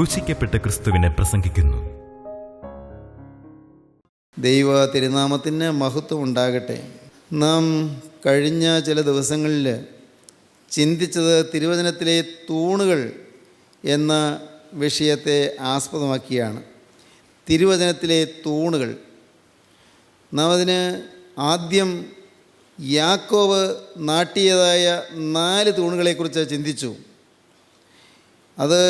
ക്രൂശിക്കപ്പെട്ട ക്രിസ്തുവിനെ പ്രസംഗിക്കുന്നു. ദൈവ തിരുനാമത്തിന് മഹത്വം ഉണ്ടാകട്ടെ. നാം കഴിഞ്ഞ ചില ദിവസങ്ങളിൽ ചിന്തിച്ചത് തിരുവചനത്തിലെ തൂണുകൾ എന്ന വിഷയത്തെ ആസ്പദമാക്കിയാണ്. തിരുവചനത്തിലെ തൂണുകൾ. നാം അതിന് ആദ്യം യാക്കോബ് നാട്ടിയതായ 4 തൂണുകളെക്കുറിച്ച് ചിന്തിച്ചു. അത്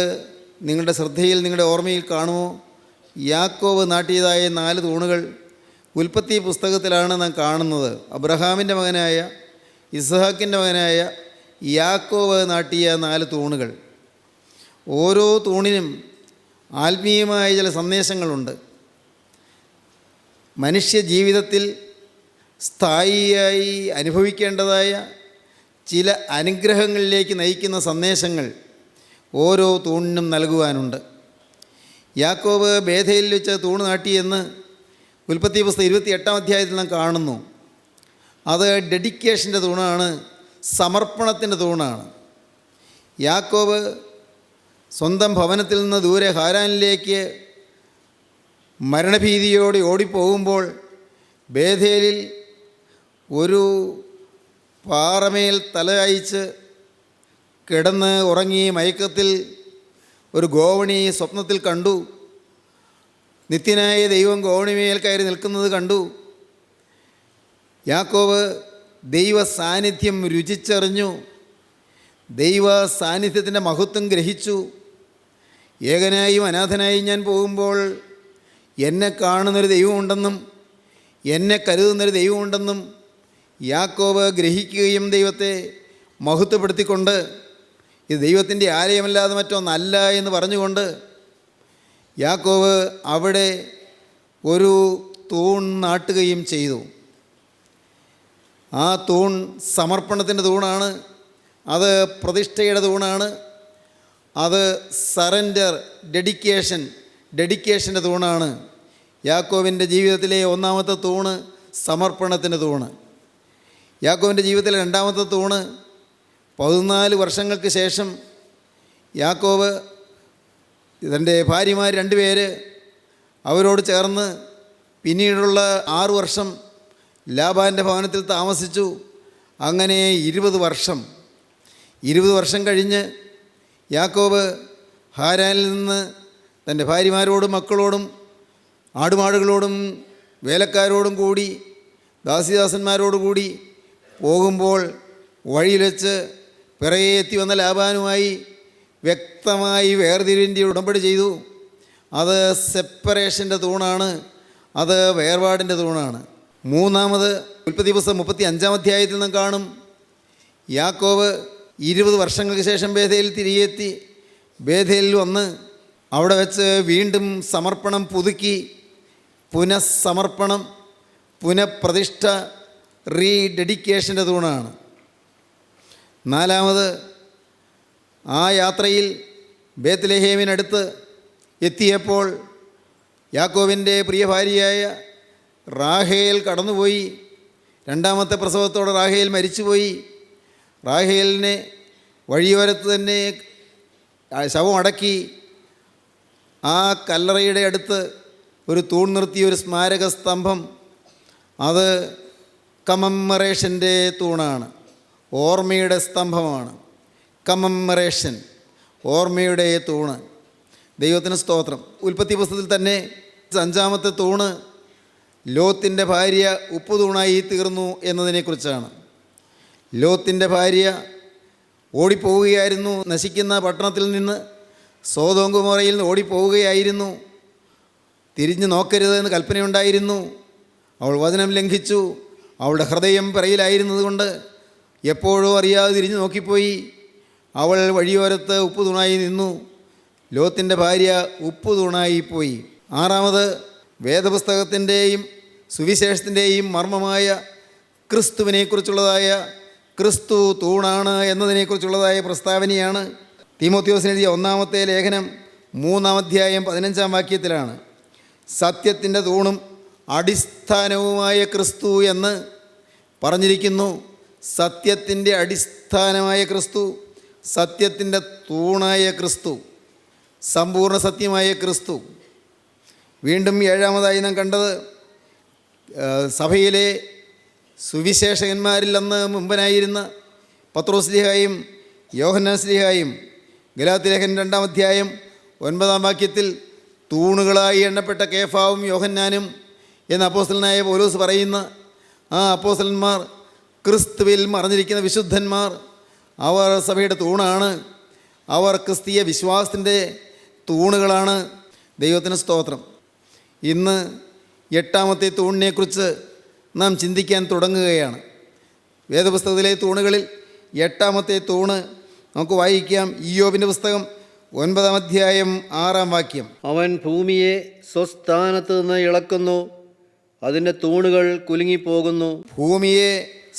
നിങ്ങളുടെ ശ്രദ്ധയിൽ, നിങ്ങളുടെ ഓർമ്മയിൽ കാണുമോ? യാക്കോബ് നാട്ടിയതായ 4 തൂണുകൾ ഉൽപ്പത്തി പുസ്തകത്തിലാണ് നാം കാണുന്നത്. അബ്രഹാമിൻ്റെ മകനായ ഇസ്ഹാക്കിൻ്റെ മകനായ യാക്കോബ് നാട്ടിയ 4 തൂണുകൾ. ഓരോ തൂണിനും ആത്മീയമായ ചില സന്ദേശങ്ങളുണ്ട്. മനുഷ്യ ജീവിതത്തിൽ സ്ഥായിയായി അനുഭവിക്കേണ്ടതായ ചില അനുഗ്രഹങ്ങളിലേക്ക് നയിക്കുന്ന സന്ദേശങ്ങൾ ഓരോ തൂണിനും നൽകുവാനുണ്ട്. യാക്കോബ് ബേഥേലിൽ വെച്ച് തൂണ് നാട്ടിയെന്ന് ഉൽപ്പത്തി പുസ്തകം 28-ാം അധ്യായത്തിൽ നാം കാണുന്നു. അത് ഡെഡിക്കേഷൻ്റെ തൂണാണ്, സമർപ്പണത്തിൻ്റെ തൂണാണ്. യാക്കോബ് സ്വന്തം ഭവനത്തിൽ നിന്ന് ദൂരെ ഹാരാനിലേക്ക് മരണഭീതിയോടെ ഓടിപ്പോകുമ്പോൾ ബേഥേലിൽ ഒരു പാറമേൽ തലയയച്ച് കിടന്ന് ഉറങ്ങി മയക്കത്തിൽ ഒരു ഗോവണി സ്വപ്നത്തിൽ കണ്ടു. നിത്യനായ ദൈവം ഗോവണിമേൽ കയറി നിൽക്കുന്നത് കണ്ടു. യാക്കോബ് ദൈവ സാന്നിധ്യം രുചിച്ചറിഞ്ഞു. ദൈവ സാന്നിധ്യത്തിൻ്റെ മഹത്വം ഗ്രഹിച്ചു. ഏകനായും അനാഥനായും ഞാൻ പോകുമ്പോൾ എന്നെ കാണുന്നൊരു ദൈവമുണ്ടെന്നും എന്നെ കരുതുന്നൊരു ദൈവമുണ്ടെന്നും യാക്കോബ് ഗ്രഹിക്കുകയും ദൈവത്തെ മഹത്വപ്പെടുത്തിക്കൊണ്ട് ഇത് ദൈവത്തിൻ്റെ ആലയമല്ലാതെ മറ്റൊന്നല്ല എന്ന് പറഞ്ഞുകൊണ്ട് യാക്കോബ് അവിടെ ഒരു തൂൺ നാട്ടുകയും ചെയ്തു. ആ തൂൺ സമർപ്പണത്തിൻ്റെ തൂണാണ്. അത് പ്രതിഷ്ഠയുടെ തൂണാണ്. അത് സറൻഡർ, ഡെഡിക്കേഷൻ്റെ തൂണാണ്. യാക്കോബിൻ്റെ ജീവിതത്തിലെ ഒന്നാമത്തെ തൂണ് സമർപ്പണത്തിൻ്റെ തൂണ്. യാക്കോബിൻ്റെ ജീവിതത്തിലെ രണ്ടാമത്തെ തൂണ് 14 വർഷങ്ങൾക്ക് ശേഷം യാക്കോബ് തൻ്റെ ഭാര്യമാർ 2 പേര് അവരോട് ചേർന്ന് പിന്നീടുള്ള 6 വർഷം ലാബാൻ്റെ ഭവനത്തിൽ താമസിച്ചു. അങ്ങനെ 20 വർഷം കഴിഞ്ഞ് യാക്കോബ് ഹാരാനിൽ നിന്ന് തൻ്റെ ഭാര്യമാരോടും മക്കളോടും ആടുമാടുകളോടും വേലക്കാരോടും കൂടി ദാസിദാസന്മാരോടും കൂടി പോകുമ്പോൾ വഴിയിൽ വെച്ച് പിറകെ എത്തി വന്ന ലാബാനുമായി വ്യക്തമായി വേർതിരിവിൻ്റെ ഉടമ്പടി ചെയ്തു. അത് സെപ്പറേഷൻ്റെ തൂണാണ്. അത് വേർപാടിൻ്റെ തൂണാണ്. മൂന്നാമത് ഉൽപ്പത്തി പുസ്തകം 35-ാം അധ്യായത്തിൽ നിന്നും കാണും. യാക്കോബ് 20 വർഷങ്ങൾക്ക് ശേഷം ബേഥേലിൽ തിരികെ എത്തി. ബേഥേലിൽ വന്ന് അവിടെ വെച്ച് വീണ്ടും സമർപ്പണം പുതുക്കി. പുനഃസമർപ്പണം, പുനഃപ്രതിഷ്ഠ, ഡെഡിക്കേഷൻ്റെ തൂണാണ്. നാലാമത് ആ യാത്രയിൽ ബേത്ത്ലേഹേമിനടുത്ത് എത്തിയപ്പോൾ യാക്കോബിൻ്റെ പ്രിയ ഭാര്യയായ റാഹേൽ കടന്നുപോയി. 2ാമത്തെ പ്രസവത്തോടെ റാഹേൽ മരിച്ചുപോയി. റാഹേലിനെ വഴിയോരത്ത് തന്നെ ശവം അടക്കി. ആ കല്ലറയുടെ അടുത്ത് ഒരു തൂൺ നിർത്തിയ ഒരു സ്മാരക സ്തംഭം. അത് കമമ്മറേഷൻ്റെ തൂണാണ്, ഓർമ്മയുടെ സ്തംഭമാണ്. കമമ്മറേഷൻ, ഓർമ്മയുടെ തൂണ്. ദൈവത്തിന് സ്തോത്രം. ഉൽപ്പത്തി പുസ്തകത്തിൽ തന്നെ 5ാമത്തെ തൂണ് ലോത്തിൻ്റെ ഭാര്യ ഉപ്പ് തൂണായി തീർന്നു എന്നതിനെക്കുറിച്ചാണ്. ലോത്തിൻ്റെ ഭാര്യ ഓടിപ്പോവുകയായിരുന്നു. നശിക്കുന്ന പട്ടണത്തിൽ നിന്ന്, സോദോം ഗൊമോറയിൽ നിന്ന് ഓടിപ്പോവുകയായിരുന്നു. തിരിഞ്ഞു നോക്കരുത് എന്ന് കൽപ്പനയുണ്ടായിരുന്നു. അവൾ വചനം ലംഘിച്ചു. അവളുടെ ഹൃദയം പിറയിലായിരുന്നത് കൊണ്ട് എപ്പോഴോ അറിയാതെ തിരിഞ്ഞു നോക്കിപ്പോയി. അവൾ വഴിയോരത്ത് ഉപ്പ് തൂണായി നിന്നു. ലോത്തിൻ്റെ ഭാര്യ ഉപ്പ് തൂണായിപ്പോയി. 6ാമത് വേദപുസ്തകത്തിൻ്റെയും സുവിശേഷത്തിൻ്റെയും മർമ്മമായ ക്രിസ്തുവിനെക്കുറിച്ചുള്ളതായ ക്രിസ്തു തൂണാണ് എന്നതിനെക്കുറിച്ചുള്ളതായ പ്രസ്താവനയാണ്. തീമോത്തിയോസിന് എഴുതിയ 1-ാമത്തെ ലേഖനം 3-ാം അധ്യായം 15-ാം വാക്യത്തിലാണ് സത്യത്തിൻ്റെ തൂണും അടിസ്ഥാനവുമായ ക്രിസ്തു എന്ന് പറഞ്ഞിരിക്കുന്നു. സത്യത്തിൻ്റെ അടിസ്ഥാനമായ ക്രിസ്തു, സത്യത്തിൻ്റെ തൂണായ ക്രിസ്തു. സമ്പൂർണ്ണ സത്യമായ ക്രിസ്തു. വീണ്ടും ഏഴാമതായി നാം കണ്ടത് സഭയിലെ സുവിശേഷകന്മാരിൽ അന്ന് മുമ്പനായിരുന്ന പത്രോസ് ശ്ലീഹായും യോഹന്നാൻ ശ്ലീഹായും ഗലാത്യലേഖനം 2-ാം അധ്യായം 9-ാം വാക്യത്തിൽ തൂണുകളായി എണ്ണപ്പെട്ട കേഫാവും യോഹന്നാനും എന്ന അപ്പോസ്തലനായ പൗലോസ് പറയുന്ന ആ അപ്പോസ്തലന്മാർ ക്രിസ്തുവിൽ മറഞ്ഞിരിക്കുന്ന വിശുദ്ധന്മാർ, അവർ സഭയുടെ തൂണാണ്. അവർ ക്രിസ്തീയ വിശ്വാസത്തിൻ്റെ തൂണുകളാണ്. ദൈവത്തിന് സ്തോത്രം. ഇന്ന് 8ാമത്തെ തൂണിനെക്കുറിച്ച് നാം ചിന്തിക്കാൻ തുടങ്ങുകയാണ്. വേദപുസ്തകത്തിലെ തൂണുകളിൽ 8ാമത്തെ തൂണ് നമുക്ക് വായിക്കാം. ഇയ്യോബിൻ്റെ പുസ്തകം 9-ാം അധ്യായം 6-ാം വാക്യം. അവൻ ഭൂമിയെ സ്വസ്ഥാനത്ത് നിന്ന് ഇളക്കുന്നു, അതിൻ്റെ തൂണുകൾ കുലുങ്ങിപ്പോകുന്നു. ഭൂമിയെ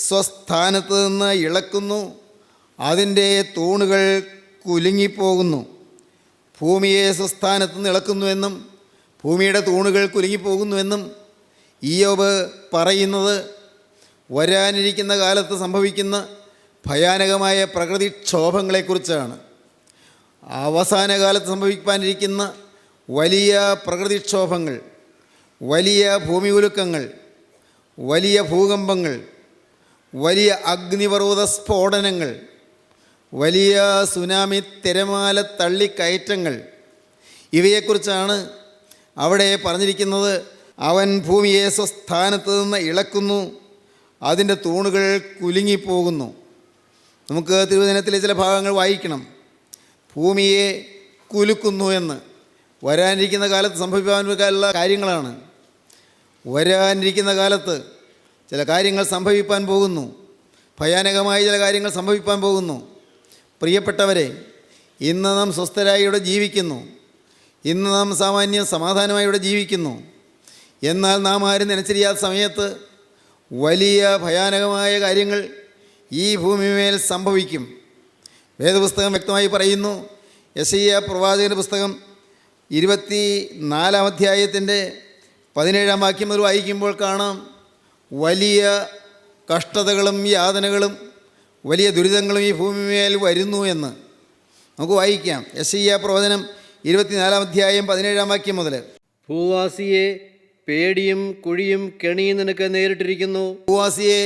സ്വസ്ഥാനത്ത് നിന്ന് ഇളക്കുന്നു, അതിൻ്റെ തൂണുകൾ കുലുങ്ങിപ്പോകുന്നു. ഭൂമിയെ സ്വസ്ഥാനത്ത് നിന്ന് ഇളക്കുന്നുവെന്നും ഭൂമിയുടെ തൂണുകൾ കുലുങ്ങിപ്പോകുന്നുവെന്നും ഇയ്യോബ് പറയുന്നത് വരാനിരിക്കുന്ന കാലത്ത് സംഭവിക്കുന്ന ഭയാനകമായ പ്രകൃതിക്ഷോഭങ്ങളെക്കുറിച്ചാണ്. അവസാന കാലത്ത് സംഭവിക്കാനിരിക്കുന്ന വലിയ പ്രകൃതിക്ഷോഭങ്ങൾ, വലിയ ഭൂമി ഉലുക്കങ്ങൾ, വലിയ ഭൂകമ്പങ്ങൾ, വലിയ അഗ്നിപർവ്വത സ്ഫോടനങ്ങൾ, വലിയ സുനാമി തിരമാല തള്ളിക്കയറ്റങ്ങൾ, ഇവയെക്കുറിച്ചാണ് അവിടെ പറഞ്ഞിരിക്കുന്നത്. അവൻ ഭൂമിയെ സ്വസ്ഥാനത്ത് നിന്ന് ഇളക്കുന്നു, അതിൻ്റെ തൂണുകൾ കുലുങ്ങിപ്പോകുന്നു. നമുക്ക് തിരുവചനത്തിലെ ചില ഭാഗങ്ങൾ വായിക്കണം. ഭൂമിയെ കുലുക്കുന്നു എന്ന് വരാനിരിക്കുന്ന കാലത്ത് സംഭവിക്കാനുള്ള കാര്യങ്ങളാണ്. വരാനിരിക്കുന്ന കാലത്ത് ചില കാര്യങ്ങൾ സംഭവിക്കാൻ പോകുന്നു. ഭയാനകമായ ചില കാര്യങ്ങൾ സംഭവിക്കാൻ പോകുന്നു. പ്രിയപ്പെട്ടവരെ, ഇന്ന് നാം സ്വസ്ഥരായി ഇവിടെ ജീവിക്കുന്നു. ഇന്ന് നാം സാമാന്യം സമാധാനമായി ഇവിടെ ജീവിക്കുന്നു. എന്നാൽ നാം ആരും നനച്ചിരിയാത്ത സമയത്ത് വലിയ ഭയാനകമായ കാര്യങ്ങൾ ഈ ഭൂമിമേൽ സംഭവിക്കും. വേദപുസ്തകം വ്യക്തമായി പറയുന്നു. യെശയ്യാ പ്രവാചകൻ്റെ പുസ്തകം 24-ാം അധ്യായത്തിൻ്റെ 17-ാം വാക്യം മുതൽ വായിക്കുമ്പോൾ കാണാം, വലിയ കഷ്ടതകളും യാതനകളും വലിയ ദുരിതങ്ങളും ഈ ഭൂമിമേൽ വരുന്നു എന്ന് നമുക്ക് വായിക്കാം. യെശയ്യാ പ്രവചനം 24-ാം അധ്യായം 17-ാം വാക്യം മുതൽ. ഭൂവാസിയെ പേടിയും കുഴിയും കെണിയും നിനക്ക് നേരിട്ടിരിക്കുന്നു. ഭൂവാസിയെ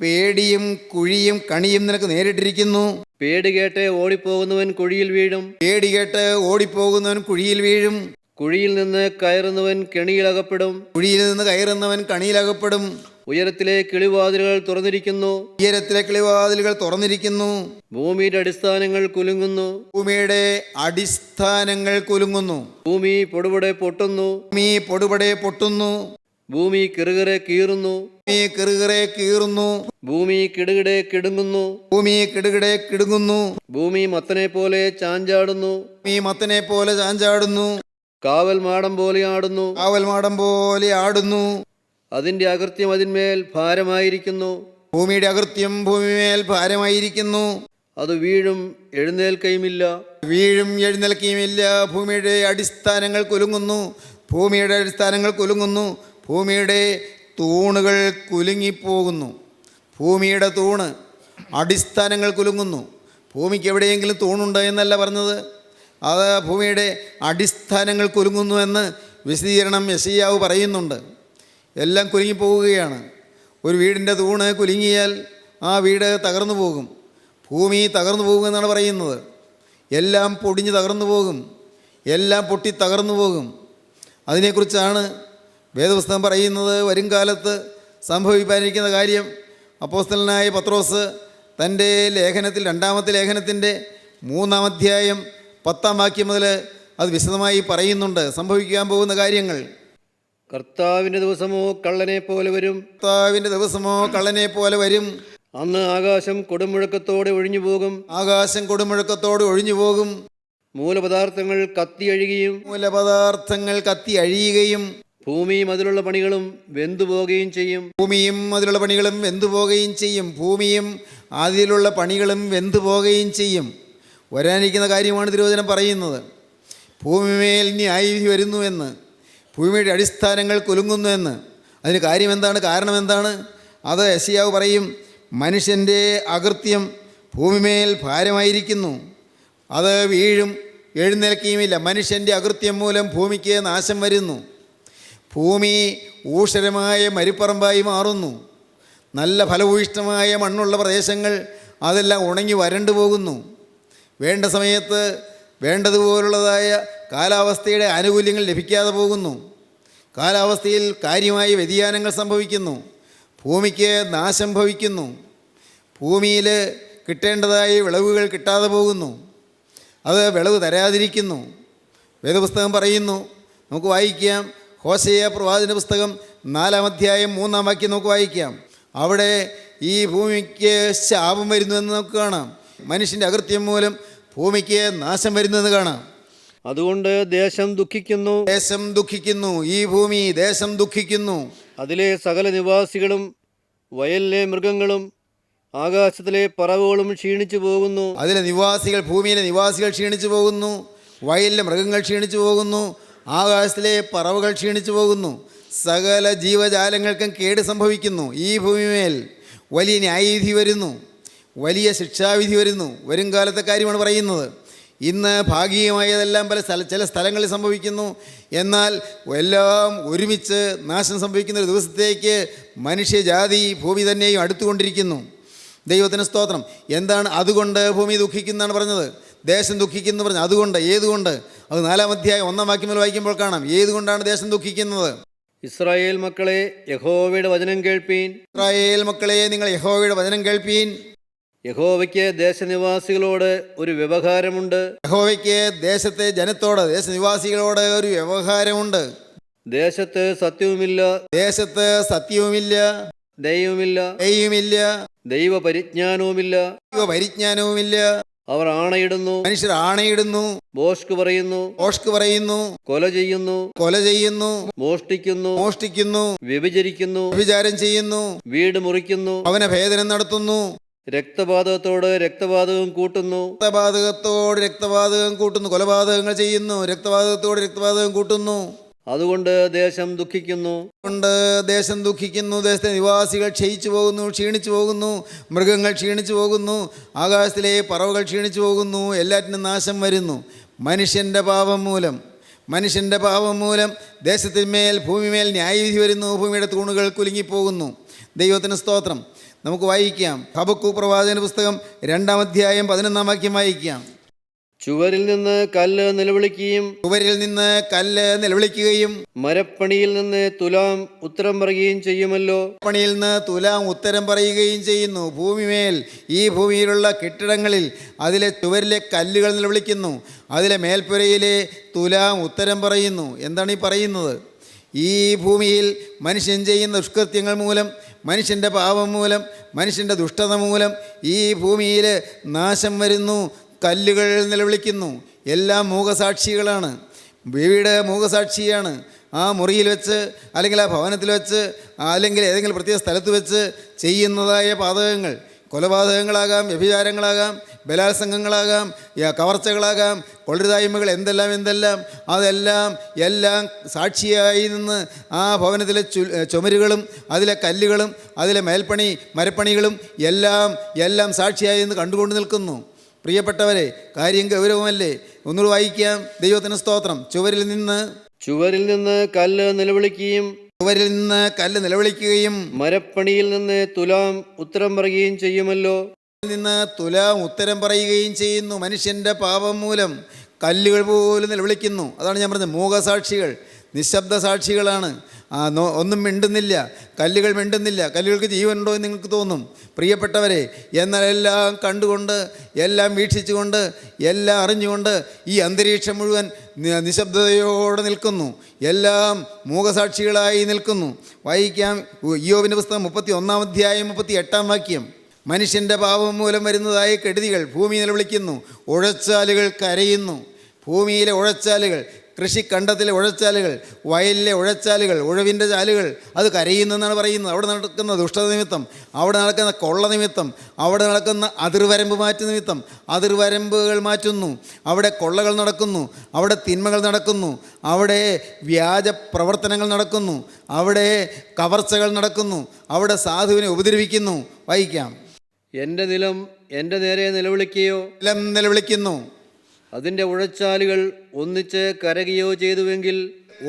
പേടിയും കുഴിയും കണിയും നിനക്ക് നേരിട്ടിരിക്കുന്നു. പേടി കേട്ട് ഓടിപ്പോകുന്നവൻ കുഴിയിൽ വീഴും. പേടി കേട്ട് ഓടിപ്പോകുന്നവൻ കുഴിയിൽ വീഴും. കുഴിയിൽ നിന്ന് കയറുന്നവൻ കെണിയിലകപ്പെടും. കുഴിയിൽ നിന്ന് കയറുന്നവൻ കണിയിലകപ്പെടും. ഉയരത്തിലെ കിളിവാതിലുകൾ തുറന്നിരിക്കുന്നു. ഉയരത്തിലെ കിളിവാതിലുകൾ തുറന്നിരിക്കുന്നു. ഭൂമിയുടെ അടിസ്ഥാനങ്ങൾ കുലുങ്ങുന്നു. ഭൂമിയുടെ അടിസ്ഥാനങ്ങൾ കുലുങ്ങുന്നു. ഭൂമി പൊടുപൊടെ പൊട്ടുന്നു. ഭൂമി പൊടുപടെ പൊട്ടുന്നു. ഭൂമി കിറുകിറെ കീറുന്നു. ഭൂമി കിറുകിറെ കീറുന്നു. ഭൂമി കിടുകിടെ കിടുങ്ങുന്നു. ഭൂമി കിടുകിടെ കിടുങ്ങുന്നു. ഭൂമി മത്തനെ പോലെ ചാഞ്ചാടുന്നു. ഭൂമി മത്തനെ പോലെ ചാഞ്ചാടുന്നു. കാവൽ മാടം പോലെ ആടുന്നു. കാവൽ മാടം പോലെ ആടുന്നു. അതിന്റെ അകൃത്യം അതിന്മേൽ ഭാരമായിരിക്കുന്നു. ഭൂമിയുടെ അകൃത്യം ഭൂമിമേൽ ഭാരമായിരിക്കുന്നു. അത് വീഴും, എഴുന്നേൽക്കയുമില്ല. വീഴും, എഴുന്നേൽക്കുകയുമില്ല. ഭൂമിയുടെ അടിസ്ഥാനങ്ങൾ കുലുങ്ങുന്നു. ഭൂമിയുടെ അടിസ്ഥാനങ്ങൾ കുലുങ്ങുന്നു. ഭൂമിയുടെ തൂണുകൾ കുലുങ്ങിപ്പോകുന്നു. ഭൂമിയുടെ തൂണ്, അടിസ്ഥാനങ്ങൾ കുലുങ്ങുന്നു. ഭൂമിക്ക് എവിടെയെങ്കിലും തൂണുണ്ടോ എന്നല്ല പറഞ്ഞത്, അത് ഭൂമിയുടെ അടിസ്ഥാനങ്ങൾ കുലുങ്ങുന്നു എന്ന് വിശദീകരണം യെശയ്യാവ് പറയുന്നുണ്ട്. എല്ലാം കുലുങ്ങിപ്പോവുകയാണ്. ഒരു വീടിൻ്റെ തൂണ് കുലുങ്ങിയാൽ ആ വീട് തകർന്നു പോകും. ഭൂമി തകർന്നു പോകുമെന്നാണ് പറയുന്നത്. എല്ലാം പൊടിഞ്ഞ് തകർന്നു പോകും. എല്ലാം പൊട്ടി തകർന്നു പോകും. അതിനെക്കുറിച്ചാണ് വേദപുസ്തകം പറയുന്നത്. വരും കാലത്ത് സംഭവിക്കാനിരിക്കുന്ന കാര്യം അപ്പോസ്തലനായ പത്രോസ് തൻ്റെ ലേഖനത്തിൽ, 2-ാമത്തെ ലേഖനത്തിൻ്റെ 3-ാം അധ്യായം 10-ാം വാക്യം മുതൽ അത് വിശദമായി പറയുന്നുണ്ട്. സംഭവിക്കാൻ പോകുന്ന കാര്യങ്ങൾ. കർത്താവിന്റെ ദിവസമോ കള്ളനെ പോലെ വരും. കർത്താവിൻ്റെ ദിവസമോ കള്ളനെ പോലെ വരും. അന്ന് ആകാശം കൊടുമുഴക്കത്തോടെ ഒഴിഞ്ഞു പോകും. ആകാശം കൊടുമുഴക്കത്തോടെ ഒഴിഞ്ഞു പോകും. മൂലപദാർത്ഥങ്ങൾ കത്തിയഴുകയും മൂലപദാർത്ഥങ്ങൾ കത്തി അഴിയുകയും ഭൂമിയും അതിലുള്ള പണികളും വെന്തുപോകുകയും ചെയ്യും. ഭൂമിയും അതിലുള്ള പണികളും വെന്തുപോകുകയും ചെയ്യും. ഭൂമിയും അതിലുള്ള പണികളും വെന്തുപോകുകയും ചെയ്യും. വരാനിരിക്കുന്ന കാര്യമാണ് തിരുവചനം പറയുന്നത്. ഭൂമിമേൽ ന്യായവിധി വരുന്നുവെന്ന്, ഭൂമിയുടെ അടിസ്ഥാനങ്ങൾ കുലുങ്ങുന്നുവെന്ന്. അതിന് കാര്യം എന്താണ്? കാരണം എന്താണ്? അത് യെശയ്യാവ് പറയും, മനുഷ്യൻ്റെ അകൃത്യം ഭൂമിമേൽ ഭാരമായിരിക്കുന്നു. അത് വീഴും, എഴുന്നേൽക്കുകയുമില്ല. മനുഷ്യൻ്റെ അകൃത്യം മൂലം ഭൂമിക്ക് നാശം വരുന്നു. ഭൂമി ഊഷരമായ മരുപ്പറമ്പായി മാറുന്നു. നല്ല ഫലഭൂയിഷ്ടമായ മണ്ണുള്ള പ്രദേശങ്ങൾ അതെല്ലാം ഉണങ്ങി വരണ്ടു പോകുന്നു. വേണ്ട സമയത്ത് വേണ്ടതുപോലുള്ളതായ കാലാവസ്ഥയുടെ ആനുകൂല്യങ്ങൾ ലഭിക്കാതെ പോകുന്നു. കാലാവസ്ഥയിൽ കാര്യമായ വ്യതിയാനങ്ങൾ സംഭവിക്കുന്നു. ഭൂമിക്ക് നാശം ഭവിക്കുന്നു. ഭൂമിയിൽ കിട്ടേണ്ടതായ വിളവുകൾ കിട്ടാതെ പോകുന്നു. അത് വിളവ് തരാതിരിക്കുന്നു. വേദപുസ്തകം പറയുന്നു, നമുക്ക് വായിക്കാം. ഹോശേയ പ്രവാചന പുസ്തകം 4-ാം അധ്യായം 3-ാം വാക്യം നമുക്ക് വായിക്കാം. അവിടെ ഈ ഭൂമിക്ക് ശാപം വരുന്നുവെന്ന് നമുക്ക് കാണാം. മനുഷ്യൻ്റെ അകൃത്യം മൂലം ഭൂമിക്ക് നാശം വരുന്നുവെന്ന് കാണാം. അതുകൊണ്ട് ദേശം ദുഃഖിക്കുന്നു, ദേശം ദുഃഖിക്കുന്നു. ഈ ഭൂമി ദേശം ദുഃഖിക്കുന്നു. അതിലെ സകല നിവാസികളും വയലിലെ മൃഗങ്ങളും ആകാശത്തിലെ പറവുകളും ക്ഷീണിച്ചു പോകുന്നു. അതിലെ നിവാസികൾ, ഭൂമിയിലെ നിവാസികൾ ക്ഷീണിച്ചു പോകുന്നു. വയലിലെ മൃഗങ്ങൾ ക്ഷീണിച്ചു പോകുന്നു. ആകാശത്തിലെ പറവകൾ ക്ഷീണിച്ചു പോകുന്നു. സകല ജീവജാലങ്ങൾക്കും കേട് സംഭവിക്കുന്നു. ഈ ഭൂമിമേൽ വലിയ ന്യായവിധി വരുന്നു, വലിയ ശിക്ഷാവിധി വരുന്നു. വരും കാലത്തെ കാര്യമാണ് പറയുന്നത്. ഇന്ന് ഭാഗികമായതെല്ലാം ചില സ്ഥലങ്ങളിൽ സംഭവിക്കുന്നു. എന്നാൽ എല്ലാം ഒരുമിച്ച് നാശം സംഭവിക്കുന്ന ഒരു ദിവസത്തേക്ക് മനുഷ്യജാതി ഭൂമി തന്നെയും അടുത്തുകൊണ്ടിരിക്കുന്നു. ദൈവത്തിന് സ്തോത്രം. എന്താണ് അതുകൊണ്ട് ഭൂമി ദുഃഖിക്കുന്നതാണ് പറഞ്ഞത്? ദേശം ദുഃഖിക്കുന്നു പറഞ്ഞു. അതുകൊണ്ട്, ഏതുകൊണ്ട്? അത് 4-ാം അധ്യായം 1-ാം വാക്യം മുതൽ വായിക്കുമ്പോൾ കാണാം ഏതുകൊണ്ടാണ് ദേശം ദുഃഖിക്കുന്നത്. ഇസ്രായേൽ മക്കളെ, യഹോവയുടെ വചനം കേൾപ്പീൻ. ഇസ്രായേൽ മക്കളെ, നിങ്ങൾ യഹോവയുടെ വചനം കേൾപ്പീൻ. യഹോവയ്ക്ക് ദേശനിവാസികളോട് ഒരു വ്യവഹാരമുണ്ട്. യഹോവയ്ക്ക് ദേശത്തെ ജനത്തോട്, ദേശനിവാസികളോട് ഒരു വ്യവഹാരമുണ്ട്. ദേശത്ത് സത്യവുമില്ല, ദേശത്ത് സത്യവുമില്ല, ദൈവമില്ല, ദൈവമില്ല, ദൈവപരിജ്ഞാനവുമില്ല. ദൈവപരിജ്ഞാനവുമില്ല. അവർ ആണയിടുന്നു, മനുഷ്യർ ആണയിടുന്നു, ഭോഷ്ക് പറയുന്നു, ഭോഷ്ക് പറയുന്നു, കൊല ചെയ്യുന്നു, കൊല ചെയ്യുന്നു, മോഷ്ടിക്കുന്നു, മോഷ്ടിക്കുന്നു, വ്യഭിചരിക്കുന്നു, വ്യഭിചാരം ചെയ്യുന്നു, വീട് മുറിക്കുന്നു, ഭവനഭേദനം നടത്തുന്നു, രക്തപാതകത്തോട് രക്തപാതകം കൂട്ടുന്നു, രക്തപാതകത്തോട് രക്തപാതകം കൂട്ടുന്നു, കൊലപാതകങ്ങൾ ചെയ്യുന്നു, രക്തപാതകത്തോട് രക്തപാതകം കൂട്ടുന്നു. അതുകൊണ്ട് ദേശം ദുഃഖിക്കുന്നു. കൊണ്ട് ദേശം ദുഃഖിക്കുന്നു. ദേശത്തെ നിവാസികൾ ക്ഷയിച്ചു പോകുന്നു, ക്ഷീണിച്ചു പോകുന്നു. മൃഗങ്ങൾ ക്ഷീണിച്ചു പോകുന്നു. ആകാശത്തിലെ പറവകൾ ക്ഷീണിച്ചു പോകുന്നു. എല്ലാറ്റിനും നാശം വരുന്നു. മനുഷ്യൻ്റെ പാപം മൂലം, മനുഷ്യൻ്റെ പാപം മൂലം ദേശത്തിന്മേൽ, ഭൂമിമേൽ ന്യായവിധി വരുന്നു. ഭൂമിയുടെ തൂണുകൾ കുലുങ്ങിപ്പോകുന്നു. ദൈവത്തിന് സ്തോത്രം. നമുക്ക് വായിക്കാം. ഹബക്കൂക്ക് പ്രവാചന പുസ്തകം 2-ാം അധ്യായം 11-ാം വാക്യം വായിക്കാം. ചുവരിൽ നിന്ന് കല്ല് നിലവിളിക്കുകയും, ചുവരിൽ നിന്ന് കല്ല് നിലവിളിക്കുകയും, മരപ്പണിയിൽ നിന്ന് തുലാം ഉത്തരം പറയുകയും ചെയ്യുമല്ലോ. പണിയിൽ നിന്ന് തുലാം ഉത്തരം പറയുകയും ചെയ്യുന്നു. ഭൂമിമേൽ, ഈ ഭൂമിയിലുള്ള കെട്ടിടങ്ങളിൽ അതിലെ ചുവരിലെ കല്ലുകൾ നിലവിളിക്കുന്നു. അതിലെ മേൽപ്പുരയിലെ തുലാം ഉത്തരം പറയുന്നു. എന്താണ് ഈ പറയുന്നത്? ഈ ഭൂമിയിൽ മനുഷ്യൻ ചെയ്യുന്ന ദുഷ്കൃത്യങ്ങൾ മൂലം, മനുഷ്യൻ്റെ പാപം മൂലം, മനുഷ്യൻ്റെ ദുഷ്ടത മൂലം ഈ ഭൂമിയിൽ നാശം വരുന്നു. കല്ലുകൾ നിലവിളിക്കുന്നു. എല്ലാം മൂകസാക്ഷികളാണ്. വീട് മൂകസാക്ഷിയാണ്. ആ മുറിയിൽ വെച്ച്, അല്ലെങ്കിൽ ആ ഭവനത്തിൽ വെച്ച്, അല്ലെങ്കിൽ ഏതെങ്കിലും പ്രത്യേക സ്ഥലത്ത് വെച്ച് ചെയ്യുന്നതായ പാതകങ്ങൾ, കൊലപാതകങ്ങളാകാം, വ്യഭിചാരങ്ങളാകാം, ബലാത്സംഗങ്ങളാകാം, കവർച്ചകളാകാം, കൊള്ളരുതായ്മകൾ, എന്തെല്ലാം എല്ലാം സാക്ഷിയായി നിന്ന് ആ ഭവനത്തിലെ ചുമരുകളും അതിലെ കല്ലുകളും അതിലെ മേൽപ്പണി മരപ്പണികളും എല്ലാം സാക്ഷിയായി നിന്ന് കണ്ടുകൊണ്ട് നിൽക്കുന്നു. പ്രിയപ്പെട്ടവരെ, കാര്യം ഗൗരവമല്ലേ? ഒന്നുകൂടി വായിക്കാം. ദൈവത്തിന് സ്തോത്രം. ചുവരിൽ നിന്ന് കല്ല് നിലവിളിക്കുകയും, ചുവരിൽ നിന്ന് കല്ല് നിലവിളിക്കുകയും, മരപ്പണിയിൽ നിന്ന് തുലാം ഉത്തരം പറയുകയും ചെയ്യുമല്ലോ. നിന്ന് തുലാം ഉത്തരം പറയുകയും ചെയ്യുന്നു. മനുഷ്യൻ്റെ പാപം മൂലം കല്ലുകൾ പോലും നിലവിളിക്കുന്നു. അതാണ് ഞാൻ പറഞ്ഞത്, മൂകസാക്ഷികൾ, നിശബ്ദ സാക്ഷികളാണ്. ഒന്നും മിണ്ടുന്നില്ല, കല്ലുകൾ മിണ്ടുന്നില്ല. കല്ലുകൾക്ക് ജീവനുണ്ടോ എന്ന് നിങ്ങൾക്ക് തോന്നും പ്രിയപ്പെട്ടവരെ. എന്നാൽ എല്ലാം കണ്ടുകൊണ്ട്, എല്ലാം വീക്ഷിച്ചുകൊണ്ട്, എല്ലാം അറിഞ്ഞുകൊണ്ട് ഈ അന്തരീക്ഷം മുഴുവൻ നിശബ്ദതയോടെ നിൽക്കുന്നു. എല്ലാം മൂകസാക്ഷികളായി നിൽക്കുന്നു. വായിക്കാം ഇയ്യോബിൻ്റെ പുസ്തകം 31-ാം അധ്യായം 38-ാം വാക്യം. മനുഷ്യൻ്റെ പാപം മൂലം വരുന്നതായ കെടുതികൾ ഭൂമി നിലവിളിക്കുന്നു. ഉഴച്ചാലുകൾ കരയുന്നു. ഭൂമിയിലെ ഉഴച്ചാലുകൾ, കൃഷിക്കണ്ടത്തിലെ ഉഴച്ചാലുകൾ, വയലിലെ ഉഴച്ചാലുകൾ, ഉഴവിൻ്റെ ചാലുകൾ അത് കരയുന്നെന്നാണ് പറയുന്നത്. അവിടെ നടക്കുന്ന ദുഷ്ടത നിമിത്തം, അവിടെ നടക്കുന്ന കൊള്ള നിമിത്തം, അവിടെ നടക്കുന്ന അതിർവരമ്പ് മാറ്റു നിമിത്തം അതിർവരമ്പുകൾ മാറ്റുന്നു. അവിടെ കൊള്ളകൾ നടക്കുന്നു, അവിടെ തിന്മകൾ നടക്കുന്നു, അവിടെ വ്യാജ പ്രവർത്തനങ്ങൾ നടക്കുന്നു, അവിടെ കവർച്ചകൾ നടക്കുന്നു, അവിടെ സാധുവിനെ ഉപദ്രവിക്കുന്നു. വായിക്കാം. എൻ്റെ നിലം എൻ്റെ നേരെ നിലവിളിക്കുകയോ, നിലം നിലവിളിക്കുന്നു. അതിൻ്റെ ഉഴച്ചാലുകൾ ഒന്നിച്ച് കരയുകയോ ചെയ്തുവെങ്കിൽ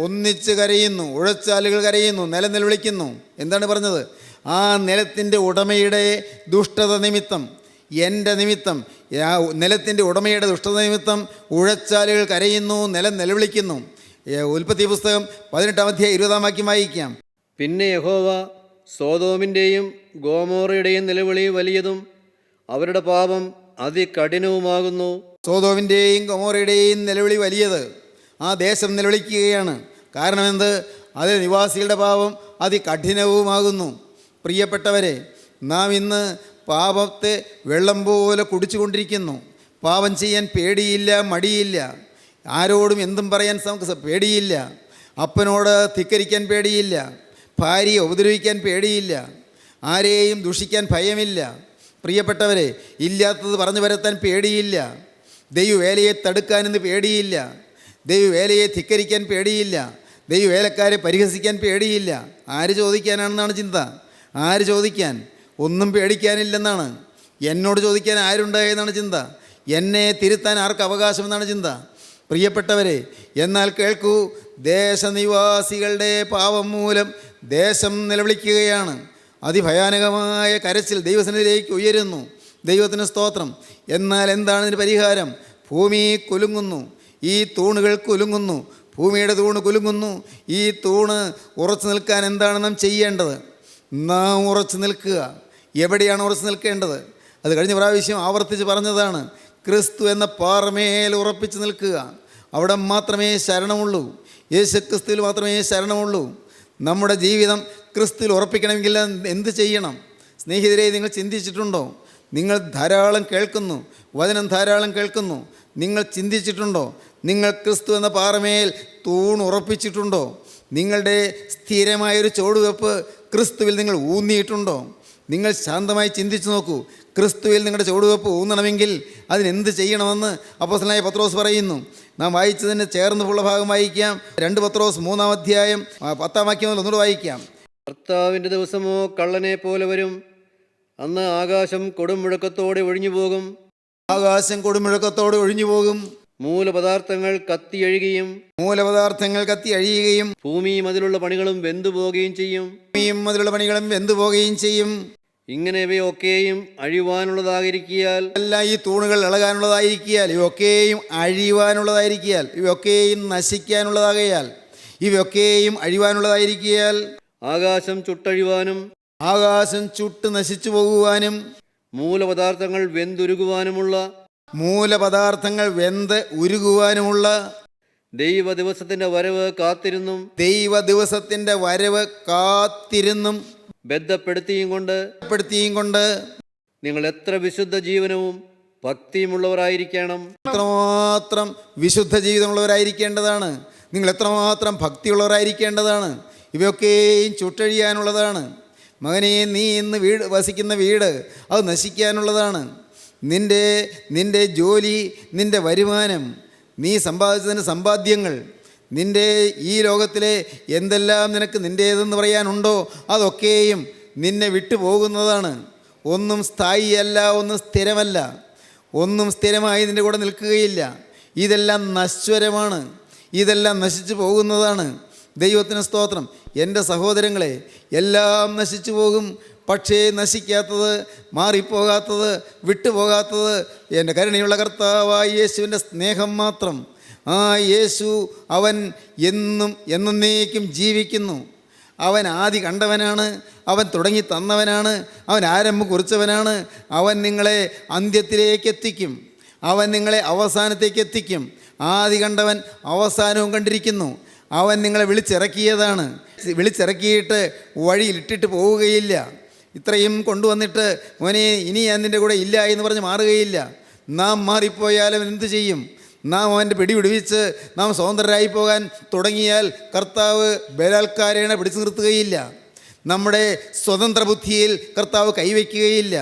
ഒന്നിച്ച് കരയുന്നു, ഉഴച്ചാലുകൾ കരയുന്നു, നിലം നിലവിളിക്കുന്നു. എന്താണ് പറഞ്ഞത്? ആ നിലത്തിൻ്റെ ഉടമയുടെ ദുഷ്ടത നിമിത്തം, എൻ്റെ നിമിത്തം, ആ നിലത്തിൻ്റെ ഉടമയുടെ ദുഷ്ടത നിമിത്തം ഉഴച്ചാലുകൾ കരയുന്നു, നിലം നിലവിളിക്കുന്നു. ഉൽപ്പത്തി പുസ്തകം 18-ാം അധ്യായം 20-ാം വാക്യം വായിക്കാം. പിന്നെ യഹോവ സോതോമിൻ്റെയും ഗോമോറയുടെയും നിലവിളി വലിയതും അവരുടെ പാപം അതികഠിനവുമാകുന്നു. സോദോമിൻ്റെയും ഗൊമോറയുടെയും നിലവിളി വലിയത്. ആ ദേശം നിലവിളിക്കുകയാണ്. കാരണം എന്ത്? അതിലെ നിവാസികളുടെ പാപം അതികഠിനവുമാകുന്നു. പ്രിയപ്പെട്ടവരെ, നാം ഇന്ന് പാപത്തെ വെള്ളം പോലെ കുടിച്ചുകൊണ്ടിരിക്കുന്നു. പാപം ചെയ്യാൻ പേടിയില്ല, മടിയില്ല. ആരോടും എന്തും പറയാൻ നമുക്ക് പേടിയില്ല. അപ്പനോട് ധിക്കരിക്കാൻ പേടിയില്ല. ഭാര്യയെ ഉപദ്രവിക്കാൻ പേടിയില്ല. ആരെയും ദുഷിക്കാൻ ഭയമില്ല. പ്രിയപ്പെട്ടവരെ, ഇല്ലാത്തത് പറഞ്ഞു വരത്താൻ പേടിയില്ല. ദൈവവേലയെ തടുക്കാനെന്ന് പേടിയില്ല. ദൈവവേലയെ ധിക്കരിക്കാൻ പേടിയില്ല. ദൈവവേലക്കാരെ പരിഹസിക്കാൻ പേടിയില്ല. ആര് ചോദിക്കാനാണെന്നാണ് ചിന്ത? ആര് ചോദിക്കാൻ? ഒന്നും പേടിക്കാനില്ലെന്നാണ്. എന്നോട് ചോദിക്കാൻ ആരുണ്ടായെന്നാണ് ചിന്ത. എന്നെ തിരുത്താൻ ആർക്ക് അവകാശമെന്നാണ് ചിന്ത. പ്രിയപ്പെട്ടവരെ, എന്നാൽ കേൾക്കൂ, ദേശനിവാസികളുടെ പാപം മൂലം ദേശം നിലവിളിക്കുകയാണ്. അതിഭയാനകമായ കരച്ചിൽ ദൈവസന്നിധിയിലേക്ക് ഉയരുന്നു. ദൈവത്തിന് സ്തോത്രം. എന്നാൽ എന്താണ് ഇതിന് പരിഹാരം? ഭൂമി കുലുങ്ങുന്നു, ഈ തൂണുകൾ കുലുങ്ങുന്നു, ഭൂമിയുടെ തൂണ് കുലുങ്ങുന്നു. ഈ തൂണ് ഉറച്ചു നിൽക്കാൻ എന്താണ് നാം ചെയ്യേണ്ടത്? നാം ഉറച്ചു നിൽക്കുക. എവിടെയാണ് ഉറച്ചു നിൽക്കേണ്ടത്? അത് കഴിഞ്ഞ പ്രാവശ്യം ആവർത്തിച്ച് പറഞ്ഞതാണ്. ക്രിസ്തു എന്ന പാറമേൽ ഉറപ്പിച്ച് നിൽക്കുക. അവിടെ മാത്രമേ ശരണമുള്ളൂ. യേശുക്രിസ്തുവിൽ മാത്രമേ ശരണമുള്ളൂ. നമ്മുടെ ജീവിതം ക്രിസ്തുവിൽ ഉറപ്പിക്കണമെങ്കിൽ എന്ത് ചെയ്യണം? സ്നേഹിതരെ, നിങ്ങൾ ചിന്തിച്ചിട്ടുണ്ടോ? നിങ്ങൾ ധാരാളം കേൾക്കുന്നു, വചനം ധാരാളം കേൾക്കുന്നു. നിങ്ങൾ ചിന്തിച്ചിട്ടുണ്ടോ? നിങ്ങൾ ക്രിസ്തു എന്ന പാറമേൽ തൂൺ ഉറപ്പിച്ചിട്ടുണ്ടോ? നിങ്ങളുടെ സ്ഥിരമായൊരു ചുവടുവെപ്പ് ക്രിസ്തുവിൽ നിങ്ങൾ ഊന്നിയിട്ടുണ്ടോ? നിങ്ങൾ ശാന്തമായി ചിന്തിച്ചു നോക്കൂ. ക്രിസ്തുവിൽ നിങ്ങളുടെ ചുവടുവെപ്പ് ഊന്നണമെങ്കിൽ അതിനെന്ത് ചെയ്യണമെന്ന് അപ്പോസ്തലനായ പത്രോസ് പറയുന്നു. നാം വായിച്ചതിന് ചേർന്നുള്ള ഭാഗം വായിക്കാം. 2 പത്രോസ് 3-ാം അധ്യായം 10-ാം വാക്യം മുതൽ ഒന്നുകൂടെ വായിക്കാം. കർത്താവിൻ്റെ ദിവസമോ കള്ളനെ പോലെ വരും. അന്ന് ആകാശം കൊടുമുഴക്കത്തോടെ ഒഴിഞ്ഞു പോകും. ആകാശം കൊടുമുഴക്കത്തോടെ ഒഴിഞ്ഞു പോകും. മൂലപദാർത്ഥങ്ങൾ കത്തിയഴുകയും ഭൂമിയും അതിലുള്ള പണികളും വെന്തുപോകുകയും ചെയ്യും. ഇങ്ങനെ ഇവയൊക്കെയും അഴിവാനുള്ളതായിരിക്കിയാൽ, എല്ലാം ഈ തൂണുകൾ ഇളകാനുള്ളതായിരിക്കിയാൽ, ഇവയൊക്കെയും അഴിവാനുള്ളതായിരിക്കിയാൽ, ഇവയൊക്കെയും നശിക്കാനുള്ളതാകയാൽ, ഇവയൊക്കെയും അഴിവാനുള്ളതായിരിക്കിയാൽ, ആകാശം ചുട്ടഴിവാനും ആകാശം ചുട്ട് നശിച്ചു പോകുവാനും മൂലപദാർത്ഥങ്ങൾ വെന്തുരുകുവാനുമുള്ള ദൈവ ദിവസത്തിന്റെ വരവ് കാത്തിരുന്നും ബന്ധപ്പെടുത്തിയും കൊണ്ട് നിങ്ങൾ എത്ര വിശുദ്ധ ജീവനവും ഭക്തിയുമുള്ളവരായിരിക്കണം. എത്രമാത്രം വിശുദ്ധ ജീവിതമുള്ളവരായിരിക്കേണ്ടതാണ്. നിങ്ങൾ എത്രമാത്രം ഭക്തിയുള്ളവരായിരിക്കേണ്ടതാണ്. ഇവയൊക്കെയും ചുട്ടഴിയാനുള്ളതാണ്. മകനെ, നീ ഇന്ന് വസിക്കുന്ന വീട് അത് നശിക്കാനുള്ളതാണ്. നിൻ്റെ ജോലി, നിൻ്റെ വരുമാനം, നീ സമ്പാദിച്ചതിൻ്റെ സമ്പാദ്യങ്ങൾ, നിൻ്റെ ഈ ലോകത്തിലെ എന്തെല്ലാം നിനക്ക് നിൻ്റേതെന്ന് പറയാനുണ്ടോ അതൊക്കെയും നിന്നെ വിട്ടു പോകുന്നതാണ്. ഒന്നും സ്ഥായിയല്ല, ഒന്നും സ്ഥിരമല്ല. ഒന്നും സ്ഥിരമായി നിൻ്റെ കൂടെ നിൽക്കുകയില്ല. ഇതെല്ലാം നശ്വരമാണ്, ഇതെല്ലാം നശിച്ചു പോകുന്നതാണ്. ദൈവത്തിന് സ്തോത്രം. എൻ്റെ സഹോദരങ്ങളെ, എല്ലാം നശിച്ചു പോകും. പക്ഷേ നശിക്കാത്തത്, മാറിപ്പോകാത്തത്, വിട്ടുപോകാത്തത് എൻ്റെ കരുണയുള്ള കർത്താവായ യേശുവിൻ്റെ സ്നേഹം മാത്രം. ആ യേശു, അവൻ എന്നും എന്നേക്കും ജീവിക്കുന്നു. അവൻ ആദി കണ്ടവനാണ്, അവൻ തുടങ്ങി തന്നവനാണ്, അവൻ ആരംഭം കുറിച്ചവനാണ്. അവൻ നിങ്ങളെ അന്ത്യത്തിലേക്ക് എത്തിക്കും, അവൻ നിങ്ങളെ അവസാനത്തേക്ക് എത്തിക്കും. ആദി കണ്ടവൻ അവസാനവും കണ്ടിരിക്കുന്നു. അവൻ നിങ്ങളെ വിളിച്ചിറക്കിയതാണ്. വിളിച്ചിറക്കിയിട്ട് വഴിയിലിട്ടിട്ട് പോവുകയില്ല. ഇത്രയും കൊണ്ടുവന്നിട്ട് മോനെ ഇനി ഞാൻ നിൻ്റെ കൂടെ ഇല്ല എന്ന് പറഞ്ഞ് മാറുകയില്ല. നാം മാറിപ്പോയാലും എന്ത് ചെയ്യും? നാം അവൻ്റെ പിടി വിടുവിച്ച് നാം സ്വതന്ത്രരായി പോകാൻ തുടങ്ങിയാൽ കർത്താവ് ബലാത്കാരേണ പിടിച്ചു നിർത്തുകയില്ല. നമ്മുടെ സ്വതന്ത്ര ബുദ്ധിയിൽ കർത്താവ് കൈവയ്ക്കുകയില്ല.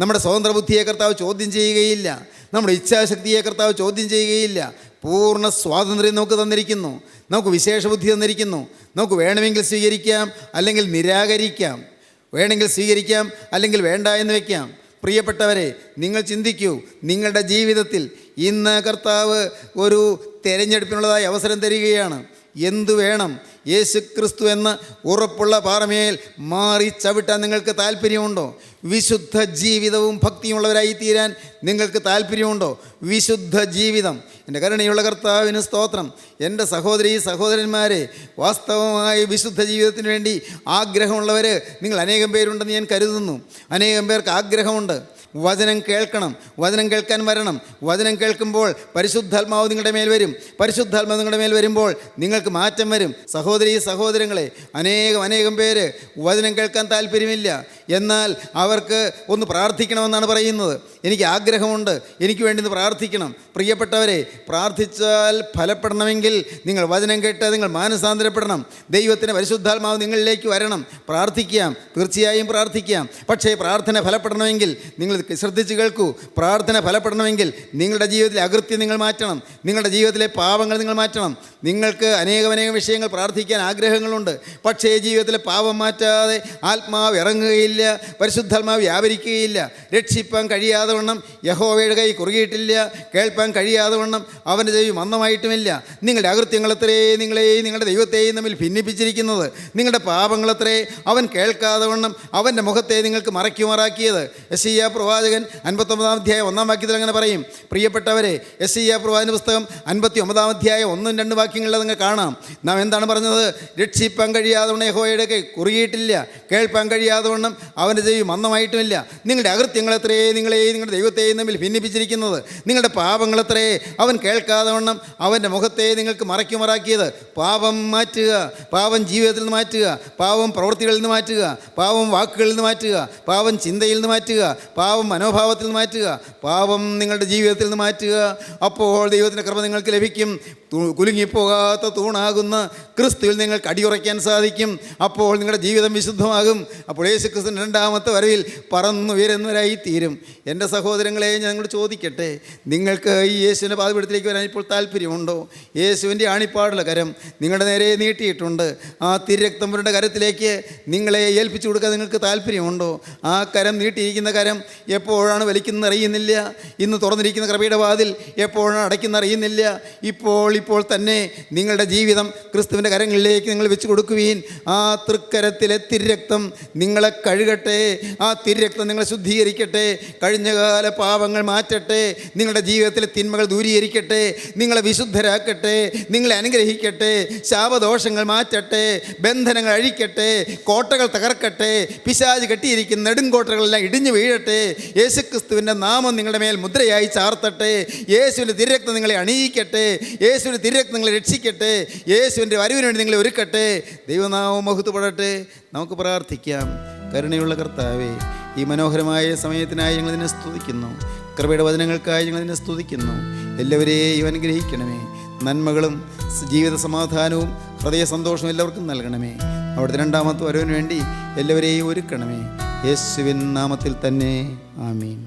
നമ്മുടെ സ്വതന്ത്ര ബുദ്ധിയെ കർത്താവ് ചോദ്യം ചെയ്യുകയില്ല. നമ്മുടെ ഇച്ഛാശക്തിയെ കർത്താവ് ചോദ്യം ചെയ്യുകയില്ല. പൂർണ്ണ സ്വാതന്ത്ര്യം നമുക്ക് തന്നിരിക്കുന്നു. നമുക്ക് വിശേഷ ബുദ്ധി തന്നിരിക്കുന്നു. നമുക്ക് വേണമെങ്കിൽ സ്വീകരിക്കാം, അല്ലെങ്കിൽ നിരാകരിക്കാം. വേണമെങ്കിൽ സ്വീകരിക്കാം, അല്ലെങ്കിൽ വേണ്ട എന്ന് വയ്ക്കാം. പ്രിയപ്പെട്ടവരെ, നിങ്ങൾ ചിന്തിക്കൂ, നിങ്ങളുടെ ജീവിതത്തിൽ ഇന്ന് കർത്താവ് ഒരു തിരഞ്ഞെടുപ്പിനുള്ളതായ അവസരം തരികയാണ്. എന്തു വേണം? യേശു ക്രിസ്തു എന്ന ഉറപ്പുള്ള പാറമേൽ മാറി ചവിട്ടാൻ നിങ്ങൾക്ക് താല്പര്യമുണ്ടോ? വിശുദ്ധ ജീവിതവും ഭക്തിയുമുള്ളവരായി തീരാൻ നിങ്ങൾക്ക് താല്പര്യമുണ്ടോ? വിശുദ്ധ ജീവിതം. എൻ്റെ കരുണയുള്ള കർത്താവിന് സ്തോത്രം. എൻ്റെ സഹോദരീ സഹോദരന്മാരെ, വാസ്തവമായി വിശുദ്ധ ജീവിതത്തിന് വേണ്ടി ആഗ്രഹമുള്ളവർ നിങ്ങൾ അനേകം പേരുണ്ടെന്ന് ഞാൻ കരുതുന്നു. അനേകം പേർക്ക് ആഗ്രഹമുണ്ട്. വചനം കേൾക്കണം, വചനം കേൾക്കാൻ വരണം. വചനം കേൾക്കുമ്പോൾ പരിശുദ്ധാത്മാവ് നിങ്ങളുടെ മേൽ വരും. പരിശുദ്ധാത്മാവ് നിങ്ങളുടെ മേൽ വരുമ്പോൾ നിങ്ങൾക്ക് മാറ്റം വരും. സഹോദരീ സഹോദരങ്ങളെ, അനേകം പേര് വചനം കേൾക്കാൻ താല്പര്യമില്ല. എന്നാൽ അവർക്ക് ഒന്ന് പ്രാർത്ഥിക്കണമെന്നാണ് പറയുന്നത്. എനിക്ക് ആഗ്രഹമുണ്ട്, എനിക്ക് വേണ്ടി ഒന്ന് പ്രാർത്ഥിക്കണം. പ്രിയപ്പെട്ടവരെ, പ്രാർത്ഥിച്ചാൽ ഫലപ്പെടണമെങ്കിൽ നിങ്ങൾ വചനം കേട്ട് നിങ്ങൾ മാനസാന്തരപ്പെടണം. ദൈവത്തിൻ്റെ പരിശുദ്ധാത്മാവ് നിങ്ങളിലേക്ക് വരണം. പ്രാർത്ഥിക്കാം, തീർച്ചയായും പ്രാർത്ഥിക്കാം. പക്ഷേ പ്രാർത്ഥന ഫലപ്പെടണമെങ്കിൽ നിങ്ങൾ ശ്രദ്ധിച്ച് കേൾക്കൂ. പ്രാർത്ഥന ഫലപ്പെടണമെങ്കിൽ നിങ്ങളുടെ ജീവിതത്തിലെ അകൃത്യം നിങ്ങൾ മാറ്റണം. നിങ്ങളുടെ ജീവിതത്തിലെ പാപങ്ങൾ നിങ്ങൾ മാറ്റണം. നിങ്ങൾക്ക് അനേകം വിഷയങ്ങൾ പ്രാർത്ഥിക്കാൻ ആഗ്രഹങ്ങളുണ്ട്. പക്ഷേ ജീവിതത്തിലെ പാപം മാറ്റാതെ ആത്മാവ് ഇറങ്ങുകയില്ല, പരിശുദ്ധാത്മാവ് വ്യാപരിക്കുകയില്ല. രക്ഷിപ്പാൻ കഴിയാതെ വണ്ണം യഹോവയുടെ കൈ കുറുകിയിട്ടില്ല, കേൾപ്പാൻ കഴിയാതെ വണ്ണം അവൻ്റെ ചെവി മന്ദമായിട്ടുമില്ല. നിങ്ങളുടെ അകൃത്യങ്ങളത്രേ നിങ്ങളെയും നിങ്ങളുടെ ദൈവത്തെയും തമ്മിൽ ഭിന്നിപ്പിച്ചിരിക്കുന്നത്. നിങ്ങളുടെ പാപങ്ങളത്രേ അവൻ കേൾക്കാതെ വണ്ണം അവൻ്റെ മുഖത്തെ നിങ്ങൾക്ക് മറയ്ക്കുമാറാക്കിയത്. യെശയ്യാ പ്രവാചകൻ 59-ാം അധ്യായം 1-ാം വാക്യത്തിൽ അങ്ങനെ പറയും. പ്രിയപ്പെട്ടവരെ, യെശയ്യാ പ്രവാചകന്റെ പുസ്തകം 59-ാം അധ്യായം 1-2 വാക്യങ്ങളിൽ നിങ്ങൾ കാണാം. നാം എന്താണ് പറഞ്ഞത്? രക്ഷിപ്പാൻ കഴിയാതെ വണ്ണം യഹോവയുടെ കൈ കുറുകിയിട്ടില്ല, കേൾപ്പാൻ കഴിയാതെ വണ്ണം അവൻ്റെ ചെവി മന്ദമായിട്ടുമില്ല. നിങ്ങളുടെ അകൃത്യങ്ങളത്രേ നിങ്ങളെയും നിങ്ങളുടെ ദൈവത്തെയും തമ്മിൽ ഭിന്നിപ്പിച്ചിരിക്കുന്നത്. നിങ്ങളുടെ പാപങ്ങളത്രേ അവൻ കേൾക്കാതെ വണ്ണം അവൻ്റെ മുഖത്തെ നിങ്ങൾക്ക് മറയ്ക്കുമാറാക്കിയത്. പാപം മാറ്റുക, പാപം ജീവിതത്തിൽ നിന്ന് മാറ്റുക, പാപം പ്രവൃത്തികളിൽ നിന്ന് മാറ്റുക, പാപം വാക്കുകളിൽ നിന്ന് മാറ്റുക, പാപം ചിന്തയിൽ നിന്ന് മാറ്റുക, പാപം മനോഭാവത്തിൽ നിന്ന് മാറ്റുക, പാപം നിങ്ങളുടെ ജീവിതത്തിൽ നിന്ന് മാറ്റുക. അപ്പോൾ ദൈവത്തിൻ്റെ കൃപ നിങ്ങൾക്ക് ലഭിക്കും. കുലുങ്ങിപ്പോകാത്ത തൂണാകുന്ന ക്രിസ്തുവിൽ നിങ്ങൾക്ക് അടിയുറയ്ക്കാൻ സാധിക്കും. അപ്പോൾ നിങ്ങളുടെ ജീവിതം വിശുദ്ധമാകും. അപ്പോൾ യേശു ക്രിസ്തുവിൻ്റെ 2ാമത്തെ വരവിൽ പറന്നുയരുന്നവരായി തീരും. എൻ്റെ സഹോദരങ്ങളെ, ഞങ്ങൾ ചോദിക്കട്ടെ, നിങ്ങൾക്ക് ഈ യേശുവിൻ്റെ പാദപീഠത്തിലേക്ക് വരാൻ ഇപ്പോൾ താല്പര്യമുണ്ടോ? യേശുവിൻ്റെ ആണിപ്പാടുള്ള കരം നിങ്ങളുടെ നേരെ നീട്ടിയിട്ടുണ്ട്. ആ തിരുരക്തമ്പുരുടെ കരത്തിലേക്ക് നിങ്ങളെ ഏൽപ്പിച്ചു കൊടുക്കാൻ നിങ്ങൾക്ക് താല്പര്യമുണ്ടോ? ആ കരം നീട്ടിയിരിക്കുന്ന കരം എപ്പോഴാണ് വലിക്കുന്നത് അറിയുന്നില്ല. ഇന്ന് തുറന്നിരിക്കുന്ന കൃപയുടെ വാതിൽ എപ്പോഴാണ് അടയ്ക്കുന്ന അറിയുന്നില്ല. ഇപ്പോൾ തന്നെ നിങ്ങളുടെ ജീവിതം ക്രിസ്തുവിൻ്റെ കരങ്ങളിലേക്ക് നിങ്ങൾ വെച്ച് കൊടുക്കുവീൻ. ആ തൃക്കരത്തിലെ തിരുരക്തം നിങ്ങളെ കഴുകട്ടെ. ആ തിരുരക്തം നിങ്ങളെ ശുദ്ധീകരിക്കട്ടെ. കഴിഞ്ഞകാല പാപങ്ങൾ മാറ്റട്ടെ. നിങ്ങളുടെ ജീവിതത്തിലെ തിന്മകൾ ദൂരീകരിക്കട്ടെ. നിങ്ങളെ വിശുദ്ധരാക്കട്ടെ. നിങ്ങളെ അനുഗ്രഹിക്കട്ടെ. ശാപദോഷങ്ങൾ മാറ്റട്ടെ. ബന്ധനങ്ങൾ അഴിക്കട്ടെ. കോട്ടകൾ തകർക്കട്ടെ. പിശാച് കെട്ടിയിരിക്കുന്ന നെടുങ്കോട്ടകളെല്ലാം ഇടിഞ്ഞു വീഴട്ടെ. യേശുക്രിസ്തുവിൻ്റെ നാമം നിങ്ങളുടെ മേൽ മുദ്രയായി ചാർത്തട്ടെ. യേശുവിൻ്റെ തിരുരക്തം നിങ്ങളെ അണിയിക്കട്ടെ. യേശുവിൻ്റെ തിരുരക്തം നിങ്ങളെ രക്ഷിക്കട്ടെ. യേശുവിൻ്റെ വരവിന് വേണ്ടി നിങ്ങളെ ഒരുക്കട്ടെ. ദൈവനാമം മഹത്വപ്പെടട്ടെ. നമുക്ക് പ്രാർത്ഥിക്കാം. കരുണയുള്ള കർത്താവേ, ഈ മനോഹരമായ സമയത്തിനായി ഞങ്ങൾ നിന്നെ സ്തുതിക്കുന്നു. കൃപയുടെ വചനങ്ങൾക്കായി ഞങ്ങൾ നിന്നെ സ്തുതിക്കുന്നു. എല്ലാവരെയും അനുഗ്രഹിക്കണമേ. നന്മകളും ജീവിത സമാധാനവും ഹൃദയ സന്തോഷവും എല്ലാവർക്കും നൽകണമേ. അവിടുത്തെ 2ാമത്തെ വരവിന് വേണ്ടി എല്ലാവരെയും ഒരുക്കണമേ. യേശുവിൻ നാമത്തിൽ തന്നെ, ആമീൻ.